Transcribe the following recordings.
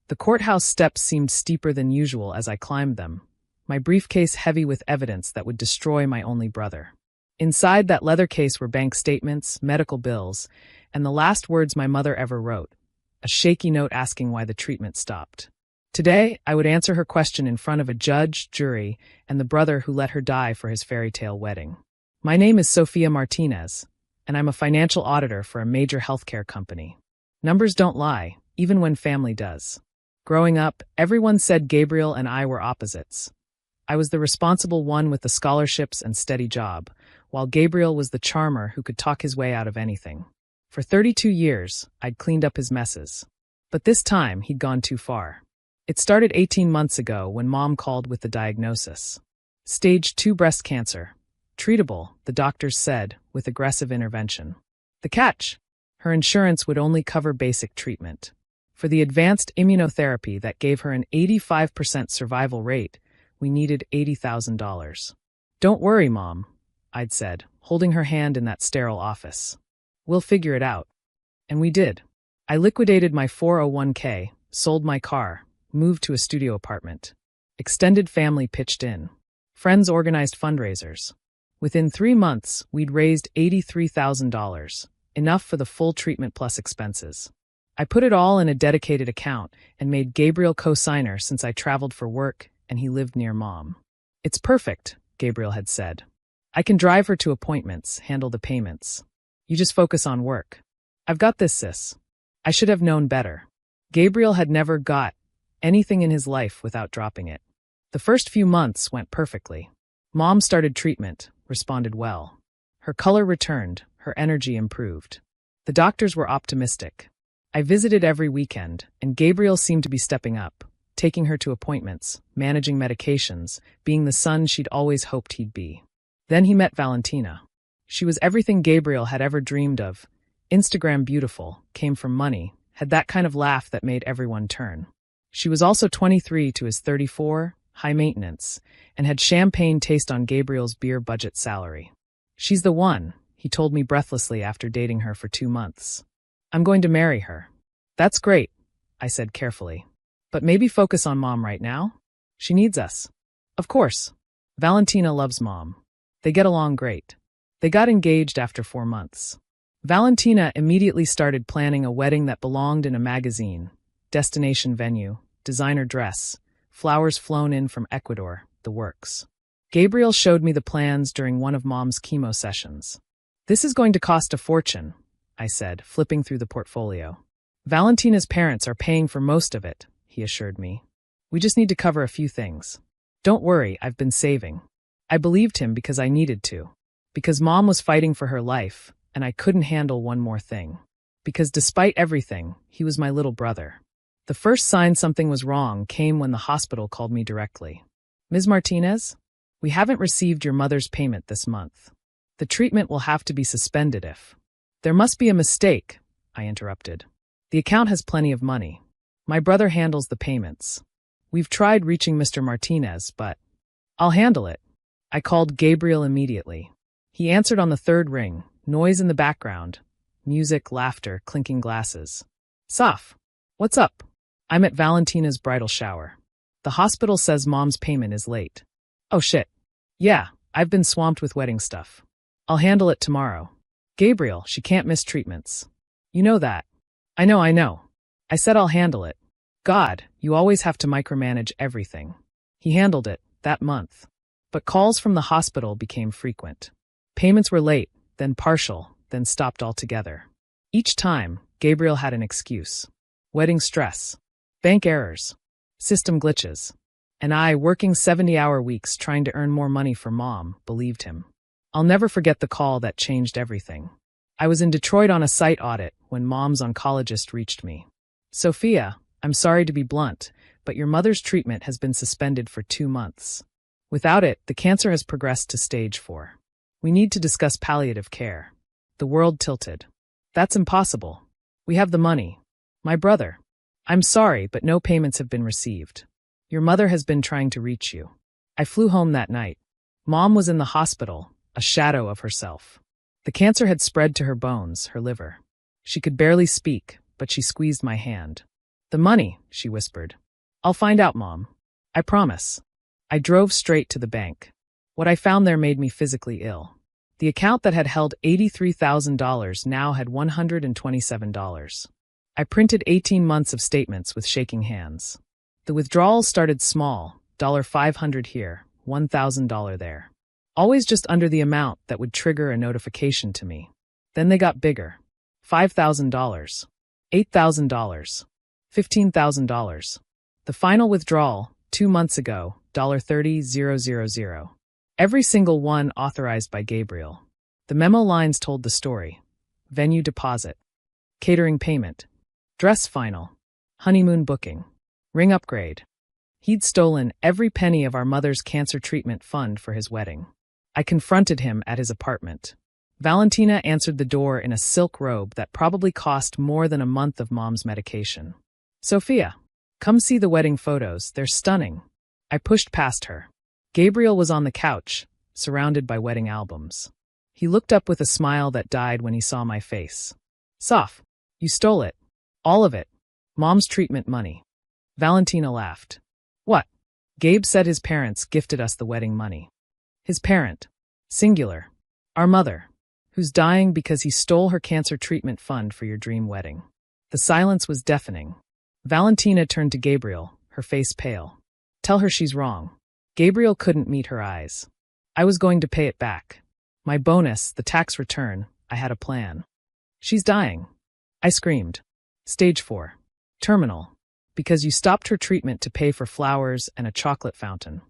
The courthouse steps seemed steeper than usual as I climbed them, my briefcase heavy with evidence that would destroy my only brother. Inside that leather case were bank statements, medical bills, and the last words my mother ever wrote, a shaky note asking why the treatment stopped. Today, I would answer her question in front of a judge, jury, and the brother who let her die for his fairy tale wedding. My name is Sofia Martinez, and I'm a financial auditor for a major healthcare company. Numbers don't lie, even when family does. Growing up, everyone said Gabriel and I were opposites. I was the responsible one with the scholarships and steady job, while Gabriel was the charmer who could talk his way out of anything. For 32 years, I'd cleaned up his messes. But this time, he'd gone too far. It started 18 months ago when Mom called with the diagnosis. Stage 2 breast cancer. Treatable, the doctors said, with aggressive intervention. The catch? Her insurance would only cover basic treatment. For the advanced immunotherapy that gave her an 85% survival rate, we needed $80,000. Don't worry, Mom, I'd said, holding her hand in that sterile office. We'll figure it out. And we did. I liquidated my 401k, sold my car, moved to a studio apartment. Extended family pitched in. Friends organized fundraisers. Within 3 months, we'd raised $83,000, enough for the full treatment plus expenses. I put it all in a dedicated account and made Gabriel co-signer since I traveled for work and he lived near Mom. It's perfect, Gabriel had said. I can drive her to appointments, handle the payments. You just focus on work. I've got this, sis. I should have known better. Gabriel had never got anything in his life without dropping it. The first few months went perfectly. Mom started treatment, responded well. Her color returned, her energy improved. The doctors were optimistic. I visited every weekend, and Gabriel seemed to be stepping up, taking her to appointments, managing medications, being the son she'd always hoped he'd be. Then he met Valentina. She was everything Gabriel had ever dreamed of. Instagram beautiful, came from money, had that kind of laugh that made everyone turn. She was also 23 to his 34, high maintenance, and had champagne taste on Gabriel's beer budget salary. She's the one, he told me breathlessly after dating her for 2 months. I'm going to marry her. That's great, I said carefully. But maybe focus on Mom right now? She needs us. Of course. Valentina loves Mom. They get along great. They got engaged after 4 months. Valentina immediately started planning a wedding that belonged in a magazine, destination venue, designer dress, flowers flown in from Ecuador, the works. Gabriel showed me the plans during one of Mom's chemo sessions. This is going to cost a fortune, I said, flipping through the portfolio. Valentina's parents are paying for most of it, he assured me. We just need to cover a few things. Don't worry, I've been saving. I believed him because I needed to. Because Mom was fighting for her life, and I couldn't handle one more thing. Because despite everything, he was my little brother. The first sign something was wrong came when the hospital called me directly. Ms. Martinez, we haven't received your mother's payment this month. The treatment will have to be suspended if... There must be a mistake, I interrupted. The account has plenty of money. My brother handles the payments. We've tried reaching Mr. Martinez, but... I'll handle it. I called Gabriel immediately. He answered on the 3rd ring, noise in the background. Music, laughter, clinking glasses. Saf, what's up? I'm at Valentina's bridal shower. The hospital says Mom's payment is late. Oh shit. Yeah, I've been swamped with wedding stuff. I'll handle it tomorrow. Gabriel, she can't miss treatments. You know that. I know. I said I'll handle it. God, you always have to micromanage everything. He handled it, that month. But calls from the hospital became frequent. Payments were late, then partial, then stopped altogether. Each time, Gabriel had an excuse. Wedding stress. Bank errors. System glitches. And I, working 70-hour weeks trying to earn more money for Mom, believed him. I'll never forget the call that changed everything. I was in Detroit on a site audit when Mom's oncologist reached me. Sophia, I'm sorry to be blunt, but your mother's treatment has been suspended for 2 months. Without it, the cancer has progressed to stage 4. We need to discuss palliative care. The world tilted. That's impossible. We have the money. My brother. I'm sorry, but no payments have been received. Your mother has been trying to reach you. I flew home that night. Mom was in the hospital, a shadow of herself. The cancer had spread to her bones, her liver. She could barely speak, but she squeezed my hand. The money, she whispered. I'll find out, Mom. I promise. I drove straight to the bank. What I found there made me physically ill. The account that had held $83,000 now had $127. I printed 18 months of statements with shaking hands. The withdrawals started small, $500 here, $1,000 there. Always just under the amount that would trigger a notification to me. Then they got bigger. $5,000, $8,000, $15,000. The final withdrawal, 2 months ago, $30,000. Every single one authorized by Gabriel. The memo lines told the story. Venue deposit. Catering payment. Dress final. Honeymoon booking. Ring upgrade. He'd stolen every penny of our mother's cancer treatment fund for his wedding. I confronted him at his apartment. Valentina answered the door in a silk robe that probably cost more than a month of Mom's medication. Sophia, come see the wedding photos, they're stunning. I pushed past her. Gabriel was on the couch, surrounded by wedding albums. He looked up with a smile that died when he saw my face. Soph, you stole it. All of it. Mom's treatment money. Valentina laughed. What? Gabe said his parents gifted us the wedding money. His parent. Singular. Our mother. Who's dying because he stole her cancer treatment fund for your dream wedding. The silence was deafening. Valentina turned to Gabriel, her face pale. Tell her she's wrong. Gabriel couldn't meet her eyes. I was going to pay it back. My bonus, the tax return, I had a plan. She's dying. I screamed. Stage 4. Terminal. Because you stopped her treatment to pay for flowers and a chocolate fountain.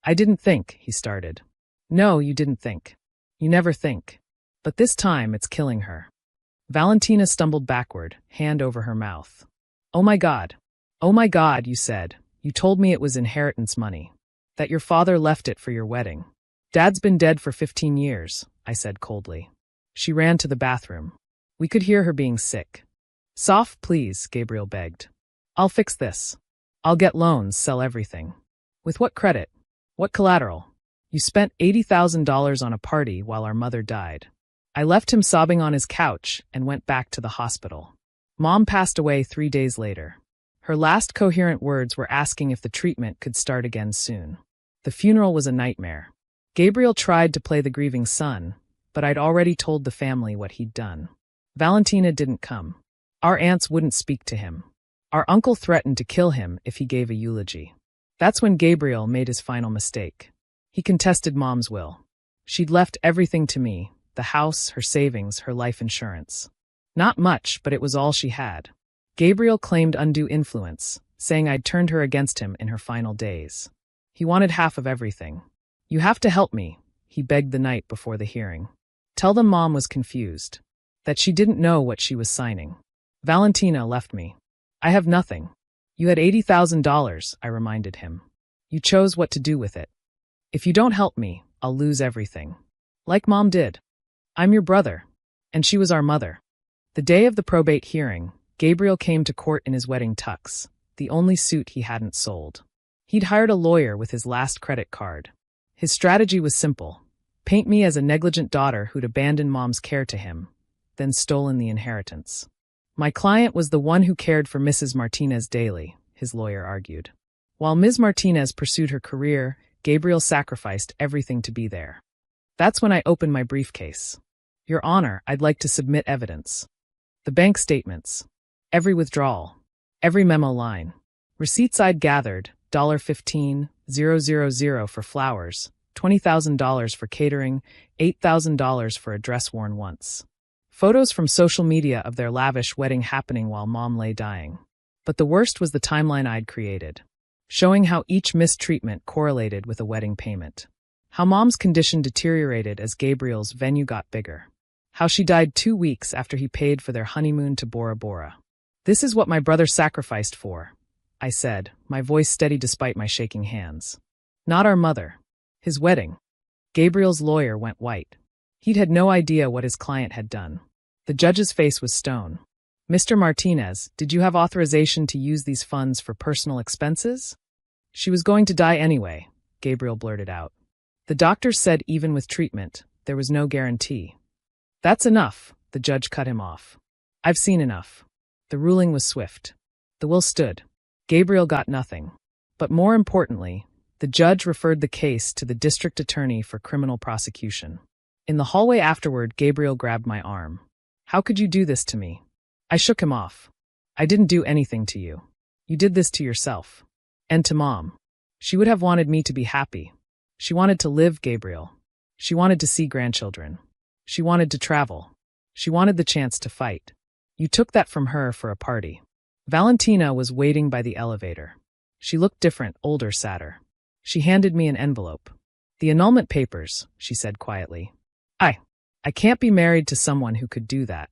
I didn't think, he started. No, you didn't think. You never think. But this time it's killing her. Valentina stumbled backward, hand over her mouth. Oh my God, you said. You told me it was inheritance money. That your father left it for your wedding. Dad's been dead for 15 years, I said coldly. She ran to the bathroom. We could hear her being sick. Soph, please, Gabriel begged. I'll fix this. I'll get loans, sell everything. With what credit? What collateral? You spent $80,000 on a party while our mother died. I left him sobbing on his couch and went back to the hospital. Mom passed away 3 days later. Her last coherent words were asking if the treatment could start again soon. The funeral was a nightmare. Gabriel tried to play the grieving son, but I'd already told the family what he'd done. Valentina didn't come. Our aunts wouldn't speak to him. Our uncle threatened to kill him if he gave a eulogy. That's when Gabriel made his final mistake. He contested Mom's will. She'd left everything to me, the house, her savings, her life insurance. Not much, but it was all she had. Gabriel claimed undue influence, saying I'd turned her against him in her final days. He wanted half of everything. You have to help me, he begged the night before the hearing. Tell them Mom was confused. That she didn't know what she was signing. Valentina left me. I have nothing. You had $80,000, I reminded him. You chose what to do with it. If you don't help me, I'll lose everything. Like Mom did. I'm your brother. And she was our mother. The day of the probate hearing, Gabriel came to court in his wedding tux, the only suit he hadn't sold. He'd hired a lawyer with his last credit card. His strategy was simple. Paint me as a negligent daughter who'd abandoned Mom's care to him, then stolen the inheritance. My client was the one who cared for Mrs. Martinez daily, his lawyer argued. While Ms. Martinez pursued her career, Gabriel sacrificed everything to be there. That's when I opened my briefcase. Your Honor, I'd like to submit evidence. The bank statements. Every withdrawal. Every memo line. Receipts I'd gathered, $15,000 for flowers, $20,000 for catering, $8,000 for a dress worn once. Photos from social media of their lavish wedding happening while Mom lay dying. But the worst was the timeline I'd created, showing how each mistreatment correlated with a wedding payment. How Mom's condition deteriorated as Gabriel's venue got bigger. How she died 2 weeks after he paid for their honeymoon to Bora Bora. This is what my brother sacrificed for, I said, my voice steady despite my shaking hands. Not our mother. His wedding. Gabriel's lawyer went white. He'd had no idea what his client had done. The judge's face was stone. Mr. Martinez, did you have authorization to use these funds for personal expenses? She was going to die anyway, Gabriel blurted out. The doctors said even with treatment, there was no guarantee. That's enough, the judge cut him off. I've seen enough. The ruling was swift. The will stood. Gabriel got nothing. But more importantly, the judge referred the case to the district attorney for criminal prosecution. In the hallway afterward, Gabriel grabbed my arm. "How could you do this to me?" I shook him off. "I didn't do anything to you. You did this to yourself. And to Mom. She would have wanted me to be happy. She wanted to live, Gabriel. She wanted to see grandchildren. She wanted to travel. She wanted the chance to fight. You took that from her for a party." Valentina was waiting by the elevator. She looked different, older, sadder. She handed me an envelope. "The annulment papers," she said quietly. I can't be married to someone who could do that.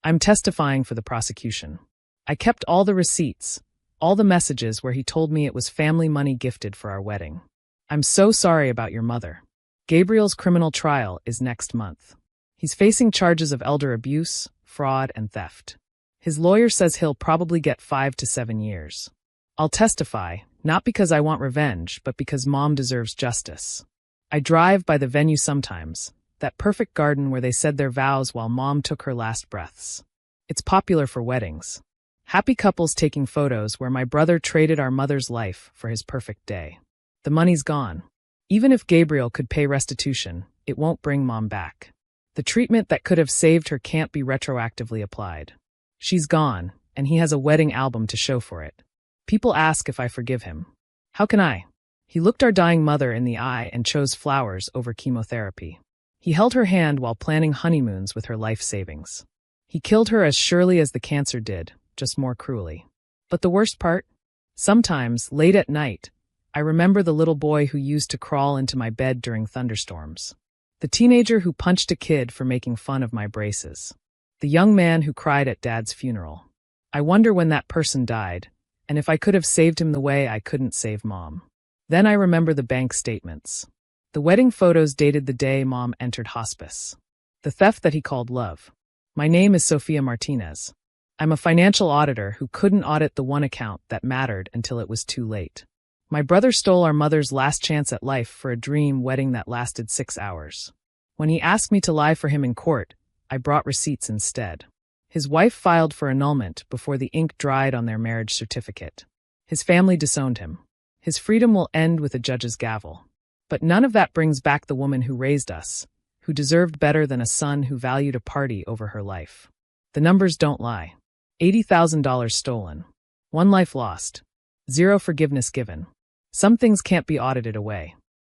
I'm testifying for the prosecution. I kept all the receipts, all the messages where he told me it was family money gifted for our wedding. I'm so sorry about your mother. Gabriel's criminal trial is next month. He's facing charges of elder abuse, fraud, and theft. His lawyer says he'll probably get 5 to 7 years. I'll testify, not because I want revenge, but because Mom deserves justice. I drive by the venue sometimes, that perfect garden where they said their vows while Mom took her last breaths. It's popular for weddings. Happy couples taking photos where my brother traded our mother's life for his perfect day. The money's gone. Even if Gabriel could pay restitution, it won't bring Mom back. The treatment that could have saved her can't be retroactively applied. She's gone, and he has a wedding album to show for it. People ask if I forgive him. How can I? He looked our dying mother in the eye and chose flowers over chemotherapy. He held her hand while planning honeymoons with her life savings. He killed her as surely as the cancer did, just more cruelly. But the worst part? Sometimes, late at night, I remember the little boy who used to crawl into my bed during thunderstorms. The teenager who punched a kid for making fun of my braces. The young man who cried at Dad's funeral. I wonder when that person died, and if I could have saved him the way I couldn't save Mom. Then I remember the bank statements. The wedding photos dated the day Mom entered hospice. The theft that he called love. My name is Sofia Martinez. I'm a financial auditor who couldn't audit the one account that mattered until it was too late. My brother stole our mother's last chance at life for a dream wedding that lasted 6 hours. When he asked me to lie for him in court, I brought receipts instead. His wife filed for annulment before the ink dried on their marriage certificate. His family disowned him. His freedom will end with a judge's gavel. But none of that brings back the woman who raised us, who deserved better than a son who valued a party over her life. The numbers don't lie. $80,000 stolen. 1 life lost. 0 forgiveness given. Some things can't be audited away.